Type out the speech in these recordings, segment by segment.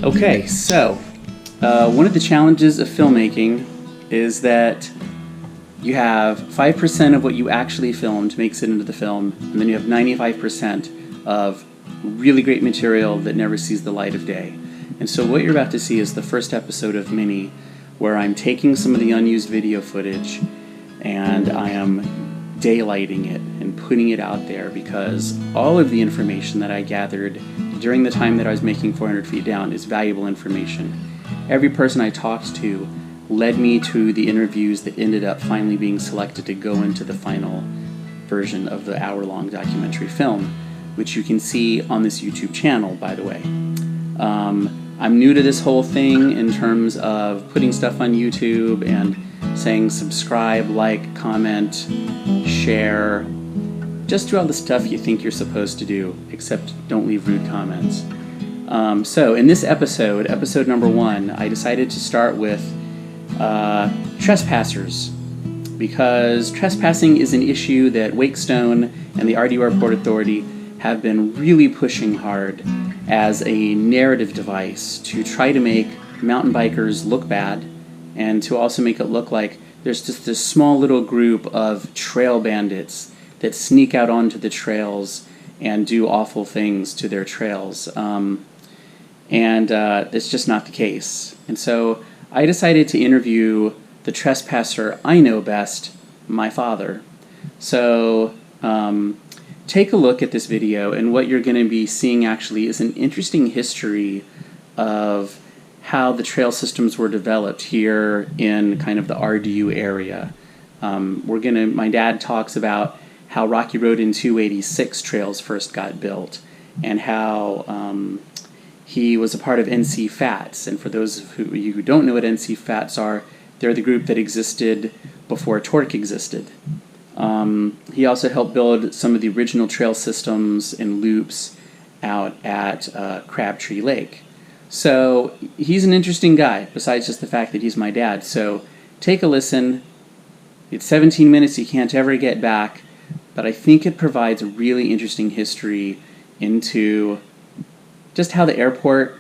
Okay, so one of the challenges of filmmaking is that you have 5% of what you actually filmed makes it into the film, and then you have 95% of really great material that never sees the light of day. And so what you're about to see is the first episode of Mini, where I'm taking some of the unused video footage and I am daylighting it and putting it out there, because all of the information that I gathered during the time that I was making 400 Feet Down is valuable information. Every person I talked to led me to the interviews that ended up finally being selected to go into the final version of the hour-long documentary film, which you can see on this YouTube channel, by the way. I'm new to this whole thing in terms of putting stuff on YouTube and saying subscribe, like, comment, share. Just do all the stuff you think you're supposed to do, except don't leave rude comments. So in this episode number 1, I decided to start with trespassers, because trespassing is an issue that Wakestone and the RDU Airport Authority have been really pushing hard as a narrative device to try to make mountain bikers look bad, and to also make it look like there's just this small little group of trail bandits that sneak out onto the trails and do awful things to their trails. And it's just not the case. And so I decided to interview the trespasser I know best, my father. So take a look at this video, and what you're going to be seeing actually is an interesting history of how the trail systems were developed here in kind of the RDU area. My dad talks about how Rocky Road and 286 trails first got built, and how he was a part of NC FATS. And for those of you who don't know what NC FATS are, they're the group that existed before Torque existed. He also helped build some of the original trail systems and loops out at Crabtree Lake. So he's an interesting guy, besides just the fact that he's my dad. So take a listen. It's 17 minutes you can't ever get back, but I think it provides a really interesting history into just how the airport,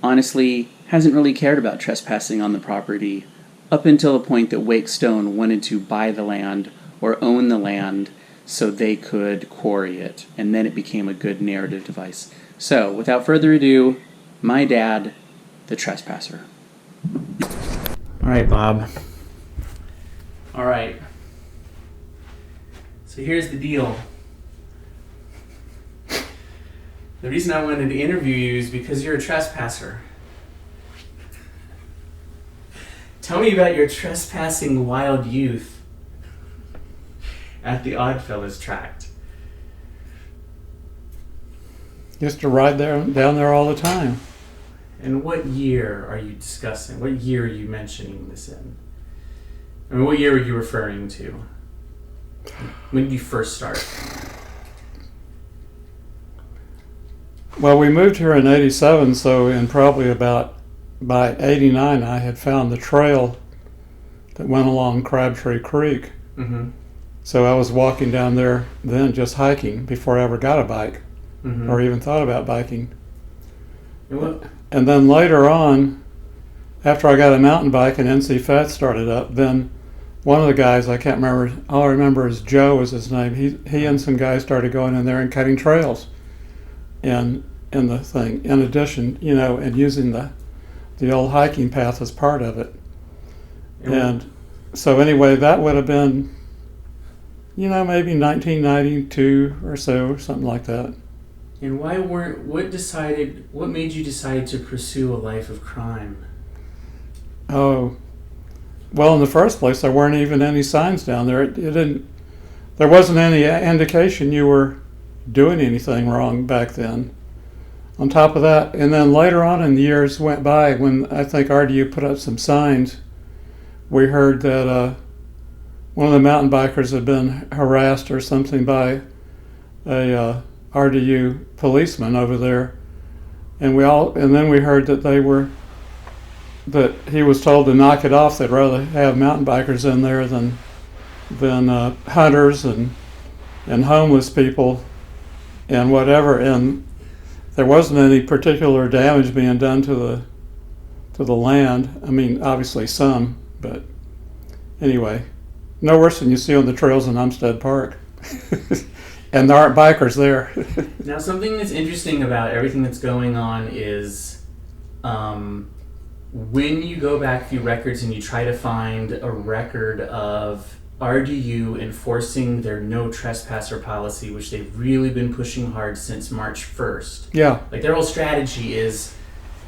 honestly, hasn't really cared about trespassing on the property up until the point that Wakestone wanted to buy the land or own the land so they could quarry it, and then it became a good narrative device. So, without further ado, my dad, the trespasser. All right, Bob. All right. So here's the deal. The reason I wanted to interview you is because you're a trespasser. Tell me about your trespassing wild youth at the Oddfellows Tract. Used to ride down there all the time. And what year are you discussing? What year are you mentioning this in? I mean, what year are you referring to? When did you first start? Well, we moved here in 87, so in probably by 89 I had found the trail that went along Crabtree Creek. Mm-hmm. So I was walking down there then, just hiking, before I ever got a bike, Mm-hmm. or even thought about biking. And then later on, after I got a mountain bike and NC FAT started up, then one of the guys, I can't remember, all I remember is Joe was his name, he and some guys started going in there and cutting trails in the thing, in addition, and using the old hiking path as part of it. And so anyway, that would have been, maybe 1992 or so, something like that. And what made you decide to pursue a life of crime? Oh, well, in the first place, there weren't even any signs down there. There wasn't any indication you were doing anything wrong back then. On top of that, and then later on in the years went by, when I think RDU put up some signs, we heard that one of the mountain bikers had been harassed or something by a RDU policeman over there, and then we heard that he was told to knock it off. They'd rather have mountain bikers in there than hunters and homeless people and whatever. And there wasn't any particular damage being done to the land. I mean, obviously some, but anyway, no worse than you see on the trails in Umstead Park. And there aren't bikers there. Now, something that's interesting about everything that's going on is when you go back through records and you try to find a record of RDU enforcing their no trespasser policy, which they've really been pushing hard since March 1st. Yeah. Like their whole strategy is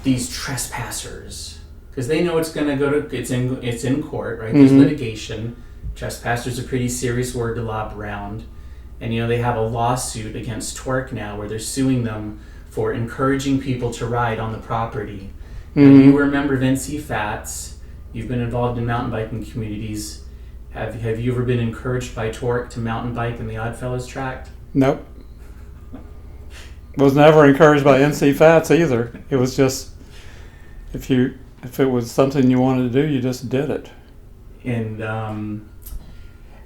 these trespassers, because they know it's going to go to, it's in court, right? There's litigation. Trespasser's a pretty serious word to lob around. And they have a lawsuit against Twerk now where they're suing them for encouraging people to ride on the property. And you were a member of NC Fats. You've been involved in mountain biking communities. Have you ever been encouraged by Twerk to mountain bike in the Oddfellows Tract? Nope. Was never encouraged by NC Fats either. It was just if it was something you wanted to do, you just did it. And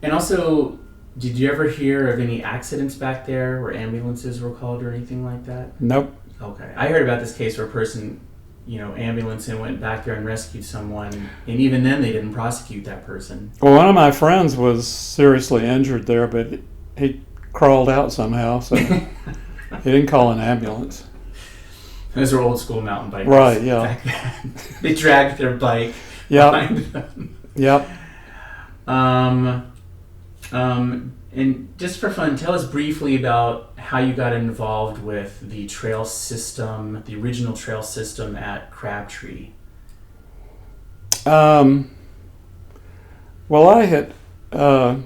also, did you ever hear of any accidents back there where ambulances were called or anything like that? Nope. Okay. I heard about this case where a person, ambulance and went back there and rescued someone, and even then they didn't prosecute that person. Well, one of my friends was seriously injured there, but he crawled out somehow, so he didn't call an ambulance. Those are old school mountain bikers. Right, yeah. They dragged their bike behind them. Yep. And just for fun, tell us briefly about how you got involved with the trail system, the original trail system at Crabtree. Well, I had, I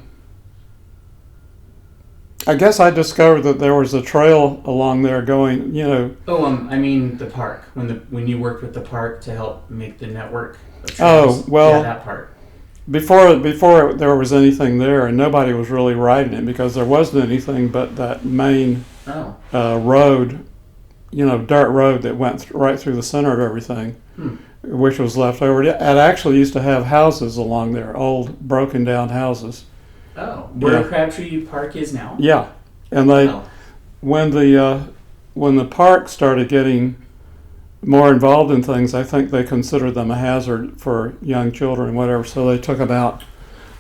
guess I discovered that there was a trail along there going, I mean the park, when you worked with the park to help make the network of Oh, trails. well. Yeah, that part. Before there was anything there, and nobody was really riding it because there wasn't anything but that main road, dirt road that went right through the center of everything, which was left over. It actually used to have houses along there, old broken down houses. Oh, where Crabtree Park is now? Yeah, and when the park started getting more involved in things, I think they considered them a hazard for young children and whatever, so they took them out.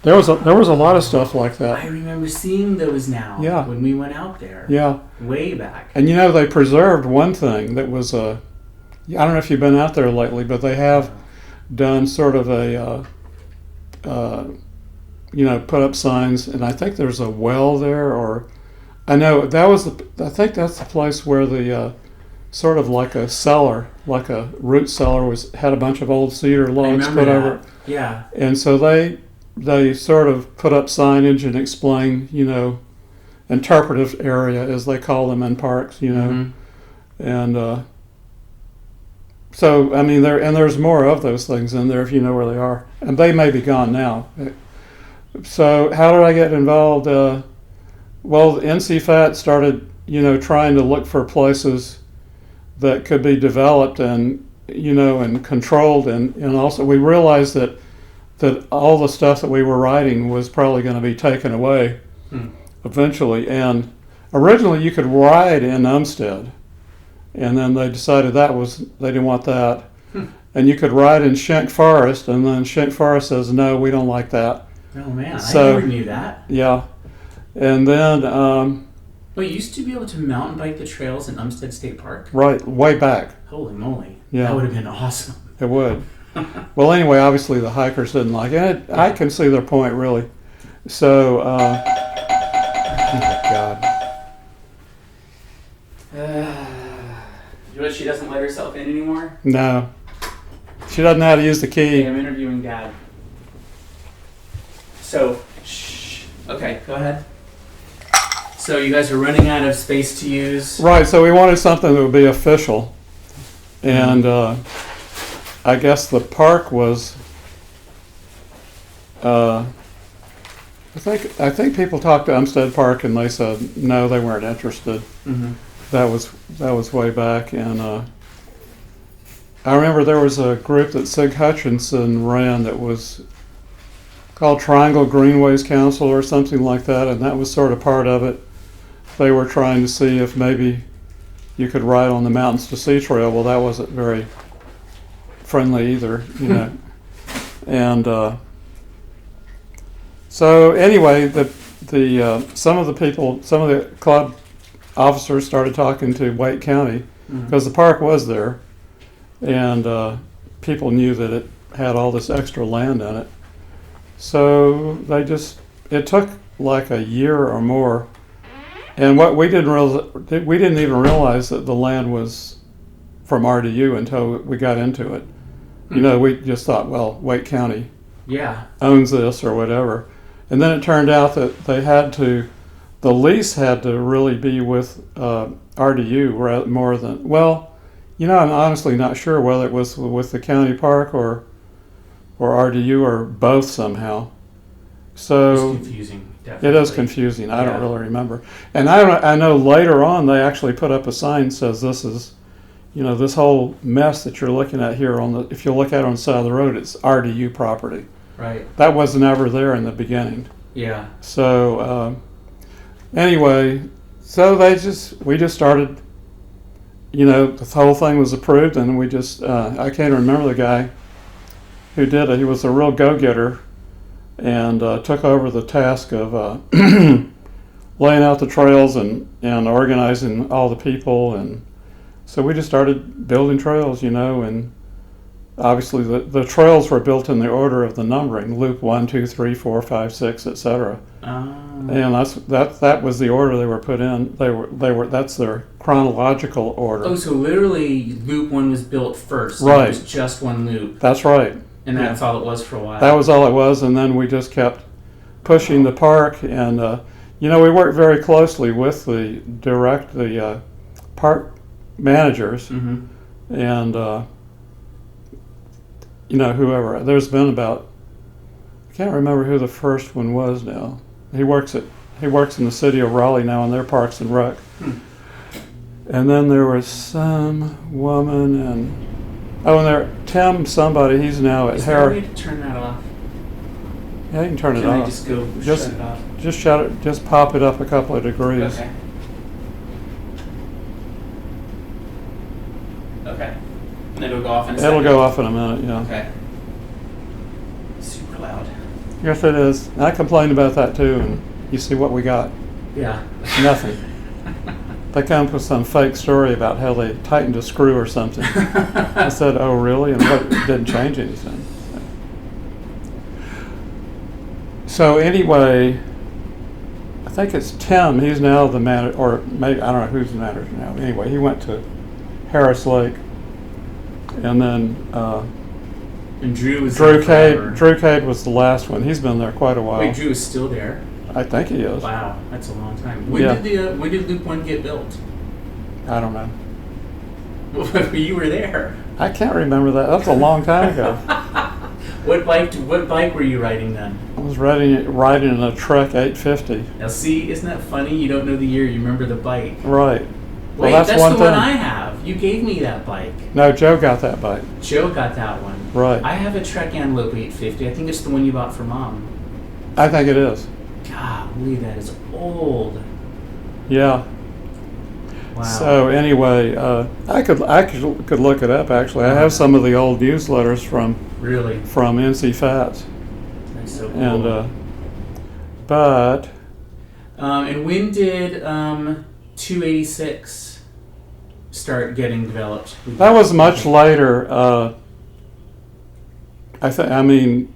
There was a lot of stuff like that. I remember seeing those now when we went out there. Yeah. Way back. And they preserved one thing that was I don't know if you've been out there lately, but they have done sort of a put up signs, and I think there's a well there, or I know I think that's the place where the sort of like a cellar, like a root cellar, had a bunch of old cedar logs put over it. Yeah. And so they sort of put up signage and explain, interpretive area as they call them in parks, and so I mean there's more of those things in there if you know where they are, and they may be gone now. So how did I get involved? Well, NCFAT started, trying to look for places that could be developed and and controlled, and also we realized that all the stuff that we were writing was probably going to be taken away eventually. And originally you could ride in Umstead, and then they decided they didn't want that. And you could ride in Schenck Forest, and then Schenck Forest says no, we don't like that. Oh man, so, I never knew that. Yeah, and then. Well, you used to be able to mountain bike the trails in Umstead State Park? Right, way back. Holy moly. Yeah. That would have been awesome. It would. Well, anyway, obviously the hikers didn't like it. I can see their point, really. So, oh my God. She doesn't let herself in anymore? No. She doesn't know how to use the key. Okay, I'm interviewing Dad. So, shh. Okay, go ahead. So you guys are running out of space to use? Right, so we wanted something that would be official. And I guess the park was, I think people talked to Umstead Park and they said no, they weren't interested. Mm-hmm. That was way back, and I remember there was a group that Sig Hutchinson ran that was called Triangle Greenways Council or something like that, and that was sort of part of it. They were trying to see if maybe you could ride on the Mountains to Sea Trail. Well, that wasn't very friendly either, you know. And so anyway, some of the club officers started talking to Wake County because the park was there, and people knew that it had all this extra land in it. So it took like a year or more, and what we didn't even realize that the land was from RDU until we got into it. You know, we just thought, well, Wake County owns this or whatever. And then it turned out that the lease had to really be with RDU more than, well, you know, I'm honestly not sure whether it was with the county park or RDU or both somehow. So it's confusing. Definitely. It is confusing. I don't really remember. And I know later on they actually put up a sign that says this is, you know, this whole mess that you're looking at here if you look at it on the side of the road, it's RDU property. Right. That wasn't ever there in the beginning. Yeah. So anyway, so we just started, you know, the whole thing was approved, and we just I can't remember the guy who did it. He was a real go-getter, and took over the task of laying out the trails and organizing all the people, and so we just started building trails, you know, and obviously the trails were built in the order of the numbering: loop 1, 2, 3, 4, 5, 6, etc. And that was the order they were put in. They were that's their chronological order. Oh, so literally loop 1 was built first. Right. It was just one loop. That's right. And that's all it was for a while. That was all it was, and then we just kept pushing the park, and you know, we worked very closely with the park managers, and you know, whoever. There's been about, I can't remember who the first one was now. He works in the city of Raleigh now in their Parks and Rec. And then there was some woman and Tim somebody, he's now at Harris. Is there a way to turn that off? Yeah, you can turn it Can off. I just go Just- shut it off? Just shut it, just pop it up a couple of degrees. Okay. Okay. And it'll go off in a second? It'll go off in a minute, yeah. Okay. Super loud. Yes, it is. I complained about that too, and you see what we got. Yeah. Nothing. They come up with some fake story about how they tightened a screw or something. I said, oh, really? And it didn't change anything. So anyway, I think it's Tim. He's now the manager, or maybe, I don't know who's the manager now. Anyway, he went to Harris Lake. And then and Drew was Drew Cade was the last one. He's been there quite a while. Wait, Drew is still there? I think he is. Wow, that's a long time. Yeah. When did Loop 1 get built? I don't know. Well, you were there. I can't remember that. That's a long time ago. What bike were you riding then? I was riding a Trek 850. Now see, isn't that funny? You don't know the year, you remember the bike. Right. Wait, well, that's the one I have. You gave me that bike. No, Joe got that bike. Joe got that one. Right. I have a Trek Antelope 850. I think it's the one you bought for Mom. I think it is. Golly, that is old. Yeah. Wow. So anyway, I could look it up actually. I have some of the old newsletters from NC Fats. That's so cool. And but and when did 286 start getting developed? That was much later. I mean,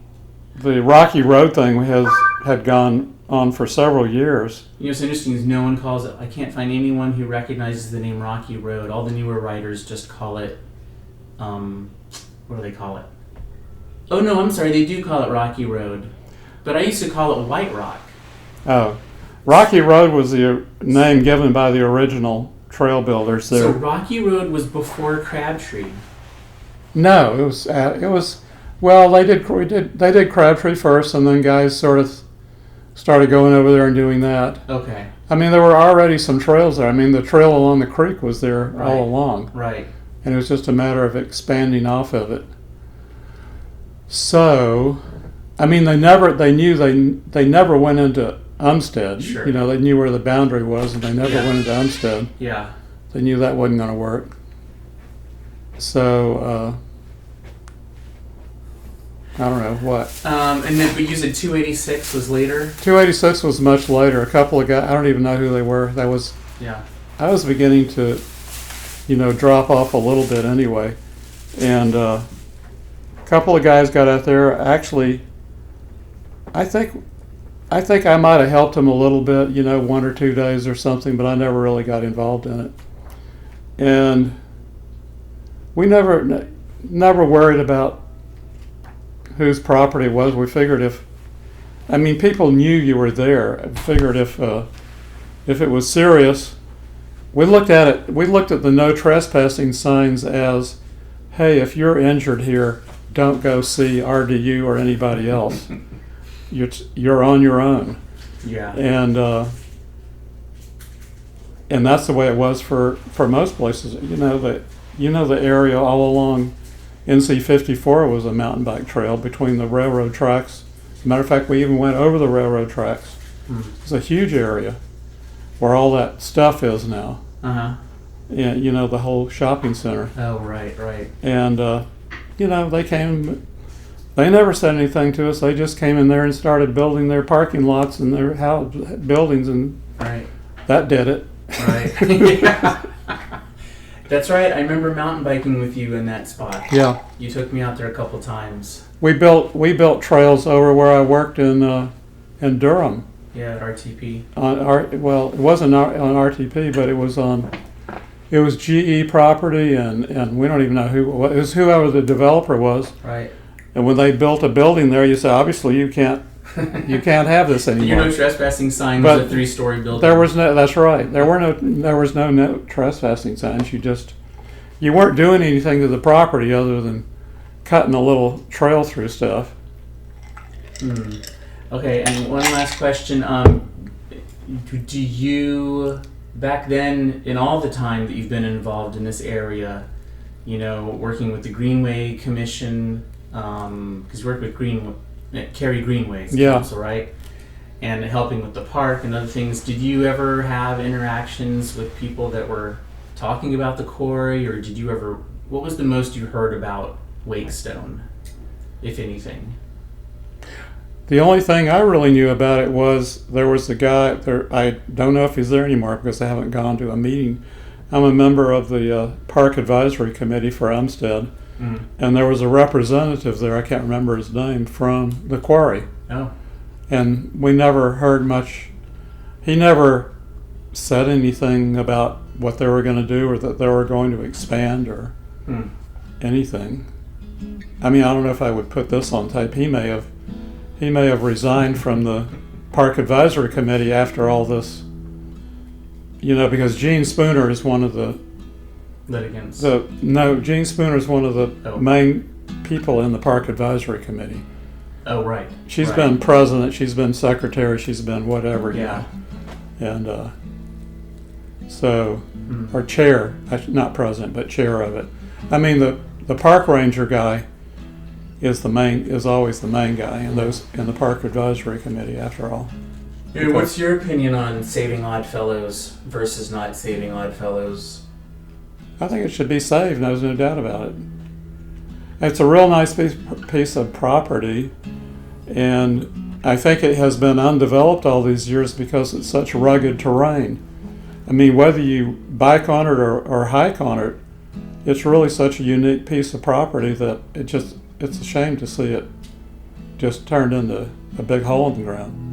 the Rocky Road thing had gone on for several years. You know, what's interesting is no one calls it. I can't find anyone who recognizes the name Rocky Road. All the newer writers just call it. What do they call it? Oh no, I'm sorry. They do call it Rocky Road, but I used to call it White Rock. Oh, Rocky Road was the name given by the original trail builders there. So Rocky Road was before Crabtree. No, it was. Well, they did Crabtree first, and then guys sort of started going over there and doing that. Okay. I mean, there were already some trails there. I mean, the trail along the creek was there all along. Right. And it was just a matter of expanding off of it. So, I mean, they never went into Umstead. Sure. You know, they knew where the boundary was, and they never went into Umstead. Yeah. They knew that wasn't going to work. So, I don't know what. And then, but you said 286 was later? 286 was much later. A couple of guys, I don't even know who they were. Yeah. I was beginning to, drop off a little bit anyway. And a couple of guys got out there. Actually, I think I might have helped them a little bit, 1 or 2 days or something, but I never really got involved in it. And we never worried about whose property it was. We figured people knew you were there. I figured if it was serious, we looked at it. We looked at the no trespassing signs as, hey, if you're injured here, don't go see RDU or anybody else. You're on your own. Yeah. And that's the way it was for most places. The area all along NC 54 was a mountain bike trail between the railroad tracks. As a matter of fact, we even went over the railroad tracks. It's a huge area where all that stuff is now. And the whole shopping center. Oh, right. And they came. They never said anything to us. They just came in there and started building their parking lots and their buildings, and that did it. Right. Yeah. That's right. I remember mountain biking with you in that spot. Yeah. You took me out there a couple times. We built trails over where I worked in Durham. Yeah, at RTP. It wasn't on RTP, but it was GE property, and we don't even know who it was. Whoever the developer was. Right. And when they built a building there, you said, obviously you can't have this anymore. Your no trespassing sign was a 3-story building. That's right. There was no trespassing signs. You weren't doing anything to the property other than cutting a little trail through stuff. Okay, and one last question. Do you, back then, in all the time that you've been involved in this area, working with the Greenway Commission, because you work with Cary Greenway's council, right? And helping with the park and other things. Did you ever have interactions with people that were talking about the quarry, or what was the most you heard about Wakestone, if anything? The only thing I really knew about it was there was a guy there. I don't know if he's there anymore because I haven't gone to a meeting. I'm a member of the Park Advisory Committee for Umstead. And there was a representative there, I can't remember his name, from the quarry. Oh. And we never heard much. He never said anything about what they were going to do or that they were going to expand or anything. I don't know if I would put this on tape. He may have resigned from the Park Advisory Committee after all this, because Gene Spooner is one of the litigants. Gene Spooner is one of the main people in the Park Advisory Committee. Oh, right. She's been president, she's been secretary, she's been whatever. Yeah. And or chair, not president, but chair of it. The park ranger guy is always the main guy in the Park Advisory Committee, after all. What's your opinion on saving Oddfellows versus not saving Oddfellows? I think it should be saved, there's no doubt about it. It's a real nice piece of property, and I think it has been undeveloped all these years because it's such rugged terrain. Whether you bike on it or hike on it, it's really such a unique piece of property that it's a shame to see it just turned into a big hole in the ground.